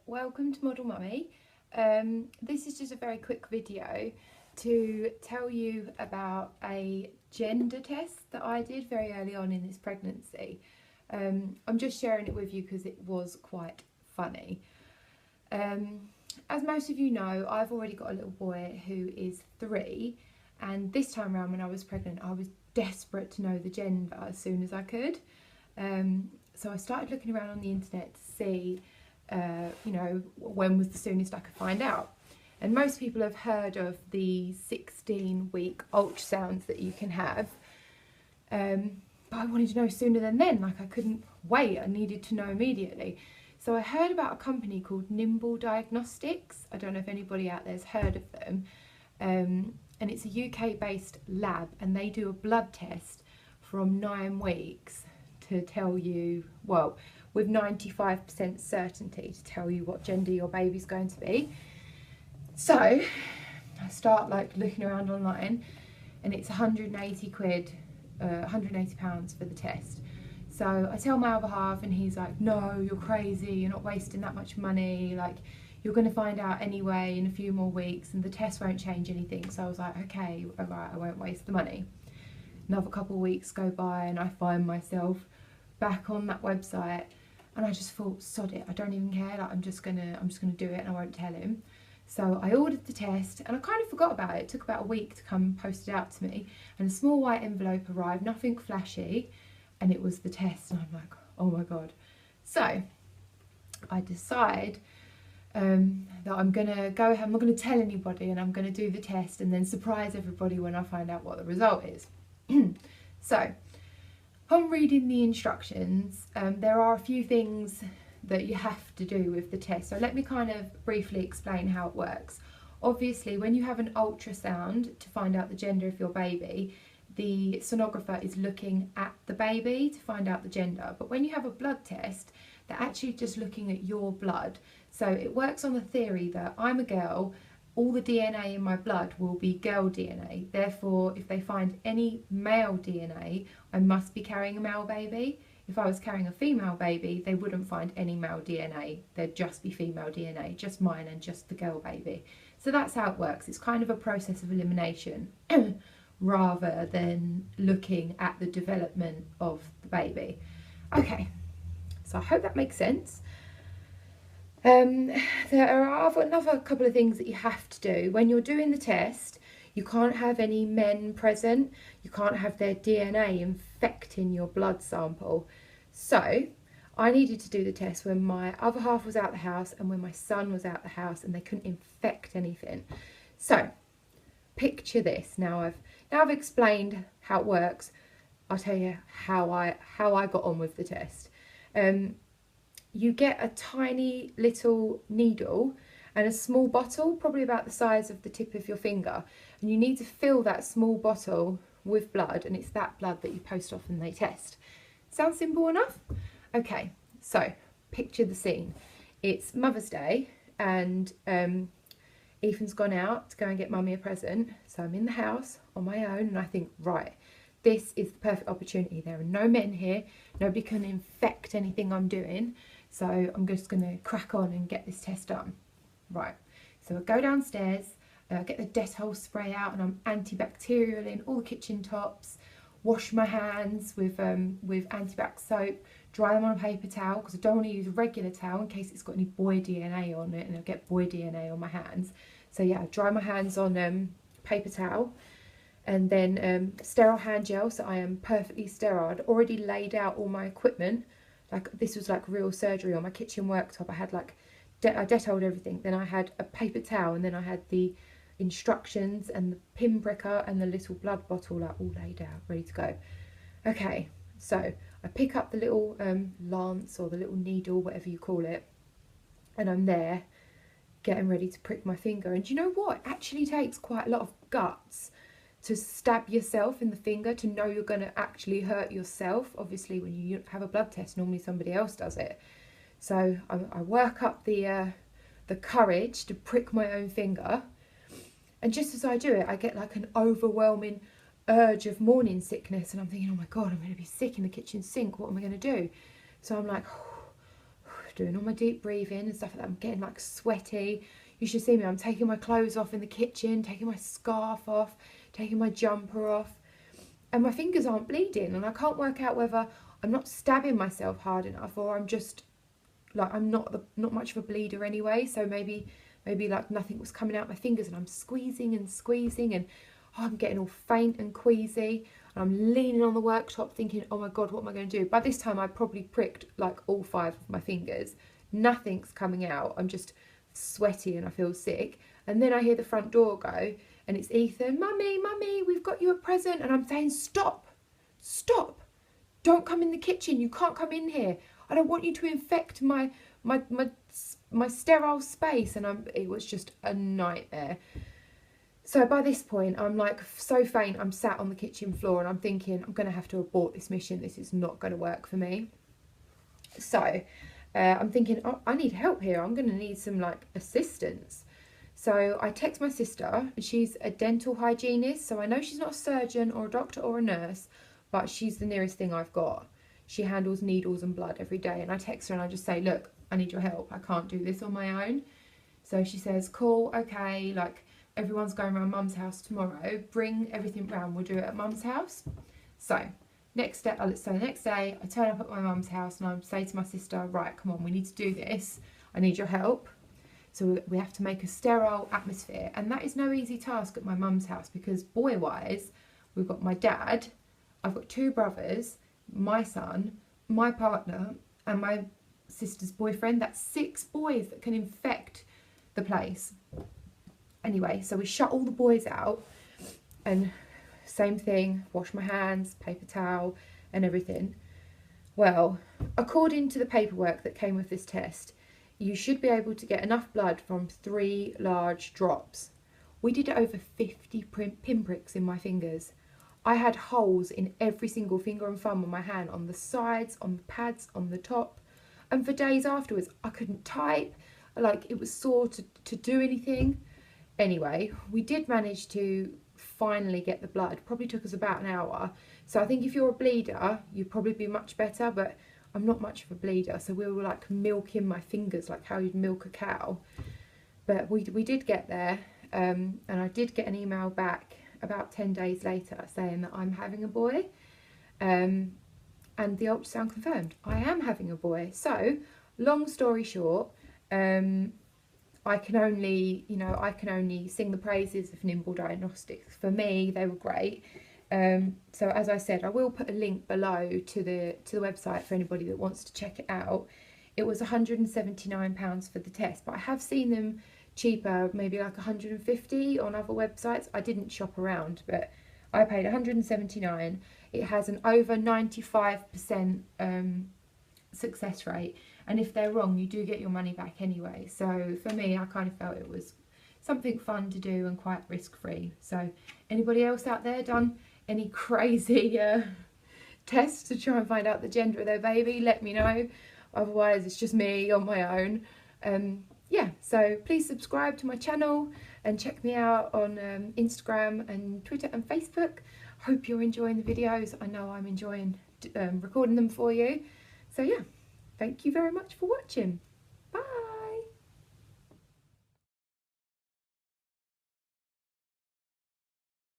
welcome to Model Mummy. This is just a very quick video to tell you about a gender test that I did very early on in this pregnancy. I'm just sharing it with you because it was quite funny. As most of you know, I've already got a little boy who is 3, and this time around when I was pregnant I was desperate to know the gender as soon as I could. So I started looking around on the internet to see when was the soonest I could find out. And most people have heard of the 16-week ultrasounds that you can have. But I wanted to know sooner than then, like I couldn't wait, I needed to know immediately. So I heard about a company called Nimble Diagnostics. I don't know if anybody out there's heard of them. And it's a UK-based lab, and they do a blood test from 9 weeks to tell you, well, with 95% certainty to tell you what gender your baby's going to be. So I start looking around online, and it's 180 quid, 180 pounds for the test. So I tell my other half, and he's like, no, you're crazy, you're not wasting that much money, like you're going to find out anyway in a few more weeks and the test won't change anything. So I was like, okay, alright, I won't waste the money. Another couple of weeks go by and I find myself back on that website, and I just thought, sod it, I don't even care, like I'm just gonna do it and I won't tell him. So I ordered the test and I kind of forgot about it. It took about a week to come posted out to me, and a small white envelope arrived, nothing flashy, and it was the test, and I'm like, oh my god. So I decide that I'm gonna go ahead, I'm not gonna tell anybody, and I'm gonna do the test and then surprise everybody when I find out what the result is. So upon reading the instructions, there are a few things that you have to do with the test. So let me kind of briefly explain how it works. Obviously, when you have an ultrasound to find out the gender of your baby, the sonographer is looking at the baby to find out the gender. But when you have a blood test, they're actually just looking at your blood. So it works on the theory that I'm a girl, all the DNA in my blood will be girl DNA. Therefore, if they find any male DNA, I must be carrying a male baby. If I was carrying a female baby, they wouldn't find any male DNA. There'd just be female DNA, just mine and just the girl baby. So that's how it works. It's kind of a process of elimination rather than looking at the development of the baby. Okay, so I hope that makes sense. There are another couple of things that you have to do. When you're doing the test, you can't have any men present. You can't have their DNA infecting your blood sample. So I needed to do the test when my other half was out the house and when my son was out the house, and they couldn't infect anything. So picture this. Now I've explained how it works. I'll tell you how I got on with the test. You get a tiny little needle and a small bottle, probably about the size of the tip of your finger, and you need to fill that small bottle with blood, and it's that blood that you post off and they test. Sounds simple enough? Okay, so picture the scene. It's Mother's Day, and Ethan's gone out to go and get Mummy a present, so I'm in the house on my own, and I think, right, this is the perfect opportunity. There are no men here, nobody can infect anything I'm doing, so I'm just going to crack on and get this test done. Right, so I go downstairs, get the Dettol spray out, and I'm antibacterial in all the kitchen tops, wash my hands with antibac soap, dry them on a paper towel, because I don't want to use a regular towel in case it's got any boy DNA on it and I'll get boy DNA on my hands. So yeah, I dry my hands on paper towel, and then sterile hand gel, so I am perfectly sterile. I'd already laid out all my equipment, like this was like real surgery on my kitchen worktop. I had I Dettoled everything, then I had a paper towel, and then I had the instructions and the pin pricker and the little blood bottle all laid out, ready to go. Okay, so I pick up the little lance or the little needle, whatever you call it, and I'm there getting ready to prick my finger. And do you know what? It actually takes quite a lot of guts to stab yourself in the finger, to know you're going to actually hurt yourself. Obviously, when you have a blood test, normally somebody else does it. So I work up the courage to prick my own finger, and just as I do it, I get like an overwhelming urge of morning sickness, and I'm thinking, oh my god, I'm going to be sick in the kitchen sink, what am I going to do? So I'm like, doing all my deep breathing and stuff like that. I'm getting like sweaty. You should see me. I'm taking my clothes off in the kitchen, taking my scarf off, taking my jumper off. And my fingers aren't bleeding. And I can't work out whether I'm not stabbing myself hard enough or I'm just like, I'm not much of a bleeder anyway. So maybe like nothing was coming out my fingers and I'm squeezing and I'm getting all faint and queasy. And I'm leaning on the worktop thinking, oh my God, what am I going to do? By this time, I probably pricked like all 5 of my fingers. Nothing's coming out. I'm just sweaty and I feel sick. And then I hear the front door go and it's Ethan. Mummy, we've got you a present. And I'm saying, stop. Don't come in the kitchen. You can't come in here. I don't want you to infect my sterile space. And it was just a nightmare. So by this point, I'm like so faint, I'm sat on the kitchen floor and I'm thinking, I'm going to have to abort this mission. This is not going to work for me. So I'm thinking, oh, I need help here. I'm going to need some like assistance. So I text my sister. She's a dental hygienist. So I know she's not a surgeon or a doctor or a nurse, but she's the nearest thing I've got. She handles needles and blood every day. And I text her and I just say, look, I need your help. I can't do this on my own. So she says, cool, okay, like, everyone's going around Mum's house tomorrow. Bring everything round. We'll do it at Mum's house. So the next day, I turn up at my mum's house and I say to my sister, right, come on, we need to do this. I need your help. So we have to make a sterile atmosphere. And that is no easy task at my mum's house because boy-wise, we've got my dad, I've got 2 brothers, my son, my partner, and my sister's boyfriend. That's 6 boys that can infect the place. Anyway, so we shut all the boys out and same thing, wash my hands, paper towel and everything. Well, according to the paperwork that came with this test, you should be able to get enough blood from 3 large drops. We did over 50 pinpricks in my fingers. I had holes in every single finger and thumb on my hand, on the sides, on the pads, on the top. And for days afterwards, I couldn't type, like it was sore to do anything. Anyway, we did manage to finally get the blood. Probably took us about an hour. So I think if you're a bleeder, you'd probably be much better, but I'm not much of a bleeder. So we were like milking my fingers like how you'd milk a cow. But we did get there, and I did get an email back about 10 days later saying that I'm having a boy. And the ultrasound confirmed I am having a boy. So, long story short, I can only sing the praises of Nimble Diagnostics. For me, they were great. So as I said, I will put a link below to the website for anybody that wants to check it out. It was £179 for the test, but I have seen them cheaper, maybe like 150 on other websites. I didn't shop around, but I paid 179. It has an over 95% success rate. And if they're wrong, you do get your money back anyway. So for me, I kind of felt it was something fun to do and quite risk-free. So anybody else out there done any crazy tests to try and find out the gender of their baby? Let me know. Otherwise, it's just me on my own. Yeah, so please subscribe to my channel and check me out on Instagram and Twitter and Facebook. Hope you're enjoying the videos. I know I'm enjoying recording them for you. So yeah. Thank you very much for watching.